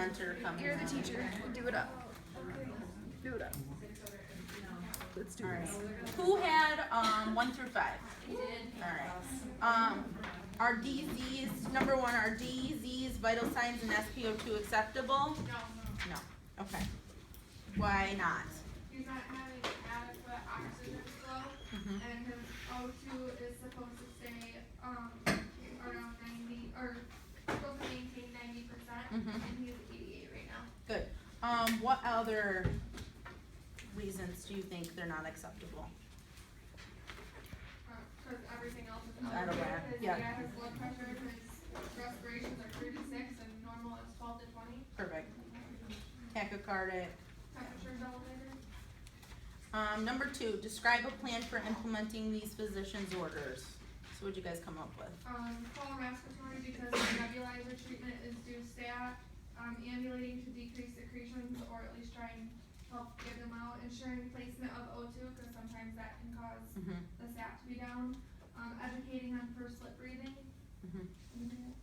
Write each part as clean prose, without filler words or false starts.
presenter coming You're the in. teacher. Do it up. Do it up. Let's do Alright, this. who had, 1 through 5? I did. Alright, are DZs, number 1, are DZs, vital signs, and SpO2 acceptable? No, okay. Why not? He's not having adequate oxygen flow, Mhm. and his O2 is supposed to stay around 90, or supposed to maintain 90%, Mhm. and he's 88 right now. Good. What other reasons do you think they're not acceptable? Because everything else is Out of whack, His, yeah. his blood pressure, his respirations are 36, and normal is 12 to 20. Perfect. Tachycardic. Temperature's elevated. Number 2, describe a plan for implementing these physician's orders. So what'd you guys come up with? Follow respiratory because the nebulizer treatment is due stat, ambulating to decrease secretions or at least try and help get them out, ensuring placement of O2 because sometimes that can cause Mhm. the sat to be down, educating on first lip breathing. Mhm. Anything else?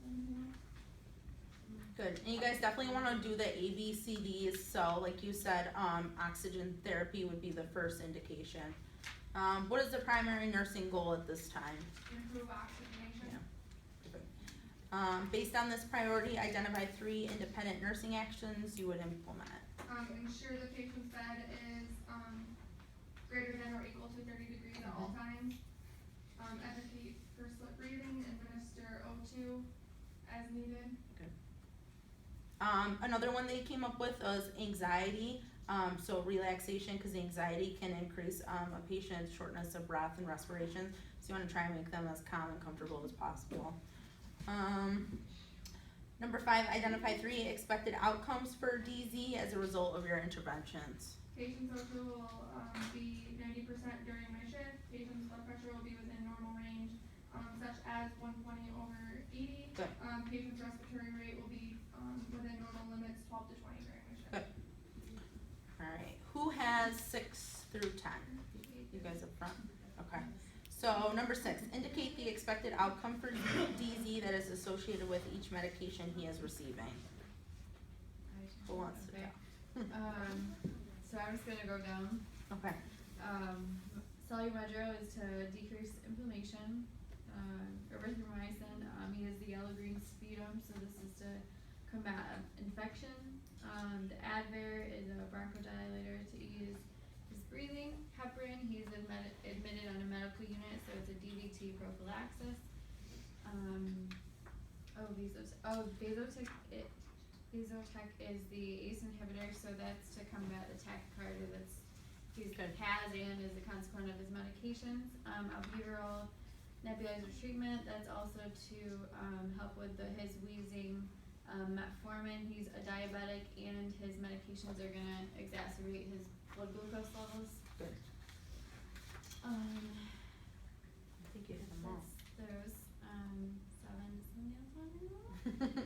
Good. And you guys definitely want to do the ABCDs. So, like you said, oxygen therapy would be the first indication. What is the primary nursing goal at this time? Improve oxygenation. Yeah. Based on this priority, identify 3 independent nursing actions you would implement. Ensure the patient's bed is greater than or equal to 30 degrees at all times. Educate first lip breathing, administer O2 as needed. Another one they came up with was anxiety. So relaxation, because anxiety can increase a patient's shortness of breath and respiration. So you want to try and make them as calm and comfortable as possible. Number 5, identify 3 expected outcomes for DZ as a result of your interventions. Patient's O2 will be 90% during admission. Patient's blood pressure will be within normal range, such as 120 over 80. Good. Patient's respiratory rate will be within normal limits, 12 to 20 during admission. Good. Alright, who has 6 through 10? You guys up front? Okay. So, number 6, indicate the expected outcome for DZ that is associated with each medication he is receiving. Who wants to Okay. go? So I'm just gonna go down. Okay. Solumedro is to decrease inflammation. Erythromycin, he is the yellow-green sputum, so this is to combat infection. The Advair is a bronchodilator to ease his breathing. Heparin, he's admitted on a medical unit, so it's a DVT prophylaxis. Vasotec is the ACE inhibitor, so that's to combat the tachycardia that's he's Good. has and is a consequence of his medications. Albuterol nebulizer treatment, that's also to help with his wheezing. Metformin, he's a diabetic and his medications are gonna exacerbate his blood glucose levels. Good. Um, I think you hit them all. that's those, 7, somebody else want to know?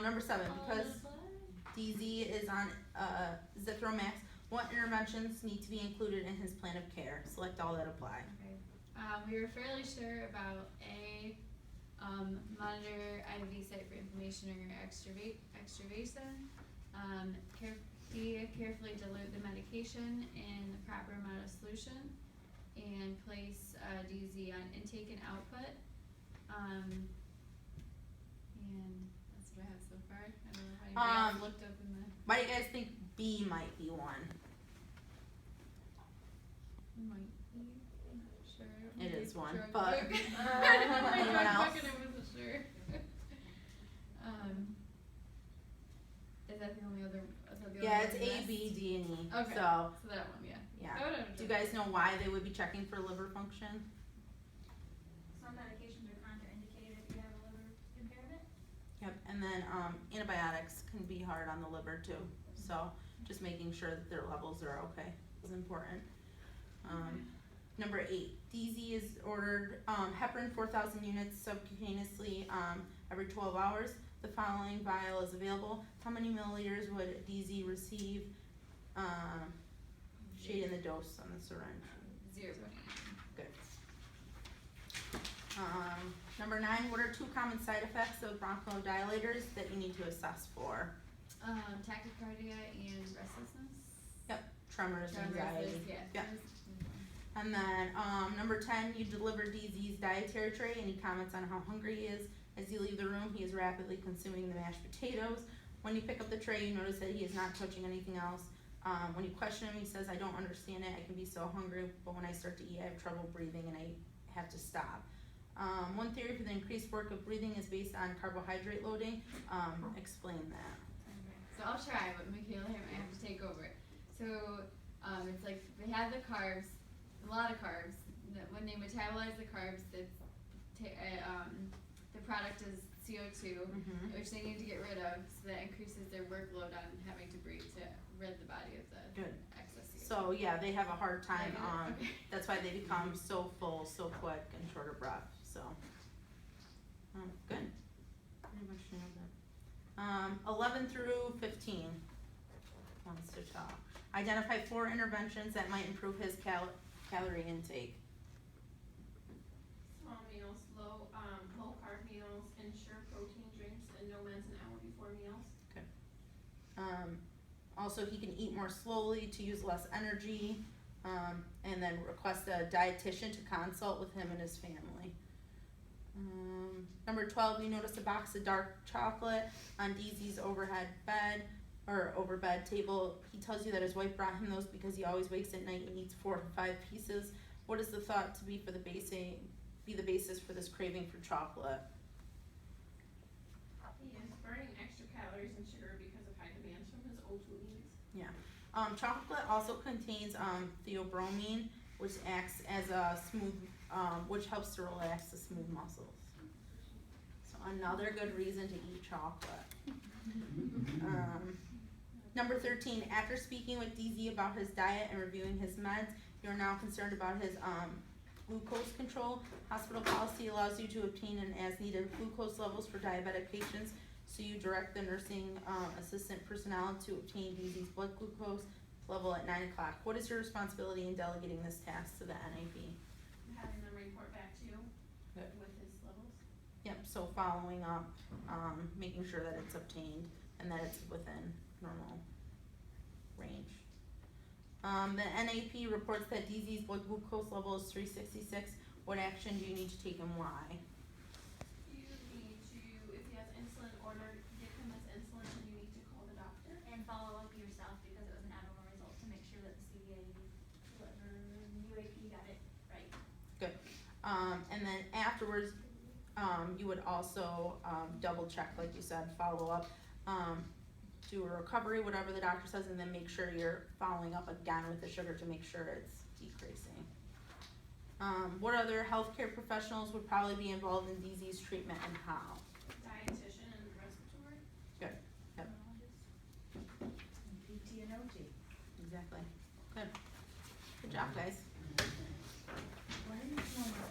Number 7, because DZ is on Zithromax, what interventions need to be included in his plan of care? Select all that apply. Okay, we were fairly sure about A, monitor IV site for inflammation or extravasation. Carefully dilute the medication in the proper amount of solution and place DZ on intake and output. And that's what I have so far. I don't know if anybody else looked up in the. Why do you guys think B might be one? Might be, I'm not sure. It is one, Drug but book. anyone else? I wasn't sure. Is that the only other? Is that the Yeah, only it's one A, missed? B, D, and E. Okay. So, So that one, yeah. yeah. I would've Do you done guys know why they would be checking for liver function? Some medications are contraindicated if you have a liver impairment. Yep, and then antibiotics can be hard on the liver too. So just making sure that their levels are okay is important. Number 8, DZ is ordered heparin 4,000 units subcutaneously every 12 hours. The following vial is available. How many milliliters would DZ receive? Shade in the dose on the syringe. 0.8. Good. Number 9, what are 2 common side effects of bronchodilators that you need to assess for? Tachycardia and restlessness. Tremors, anxiety. Yeah. Yep. And then, number 10, you deliver DZ's dietary tray and he comments on how hungry he is. As you leave the room, he is rapidly consuming the mashed potatoes. When you pick up the tray, you notice that he is not touching anything else. When you question him, he says, I don't understand it. I can be so hungry, but when I start to eat, I have trouble breathing and I have to stop. One theory for the increased work of breathing is based on carbohydrate loading. Explain that. So I'll try, but Michaela here might have to take over. So it's like they have the carbs, a lot of carbs. When they metabolize the carbs, the product is CO2, which they need to get rid of, so that increases their workload on having to breathe to rid the body of the Good. excess CO2. So yeah, they have a hard time. Okay. That's why they become so full, so quick, and short of breath. So good. Pretty much nailed it. 11 through 15 wants to talk. Identify 4 interventions that might improve his calorie intake. Small meals, low carb meals, ensure protein drinks, and no meds an hour before meals. Also, he can eat more slowly to use less energy, and then request a dietitian to consult with him and his family. Number 12, you notice a box of dark chocolate on DZ's overhead bed or over bed table. He tells you that his wife brought him those because he always wakes at night and eats 4 to 5 pieces. What is the thought to be the basis for this craving for chocolate? He is burning extra calories and sugar because of high demands from his O2 needs. Chocolate also contains theobromine, which acts as a smooth, which helps to relax the smooth muscles. So another good reason to eat chocolate. Number 13, after speaking with DZ about his diet and reviewing his meds, you are now concerned about his glucose control. Hospital policy allows you to obtain an as-needed glucose levels for diabetic patients, so you direct the nursing assistant personnel to obtain DZ's blood glucose level at 9 o'clock. What is your responsibility in delegating this task to the NAP? Having them report back to you Good. with his levels. Yep, so following up, making sure that it's obtained and that it's within normal range. The NAP reports that DZ's blood glucose level is 366. What action do you need to take and why? You need to, if he has insulin ordered, give him his insulin and you need to call the doctor. And follow up yourself because it was an abnormal result to make sure that the UAP got it right. Good. And then afterwards, you would also double check, like you said, follow up, do a recovery, whatever the doctor says, and then make sure you're following up again with the sugar to make sure it's decreasing. What other healthcare professionals would probably be involved in DZ's treatment and how? Dietitian and respiratory. Good. Yep. PT and OT. Exactly. Good. Good job, guys. Why didn't you want to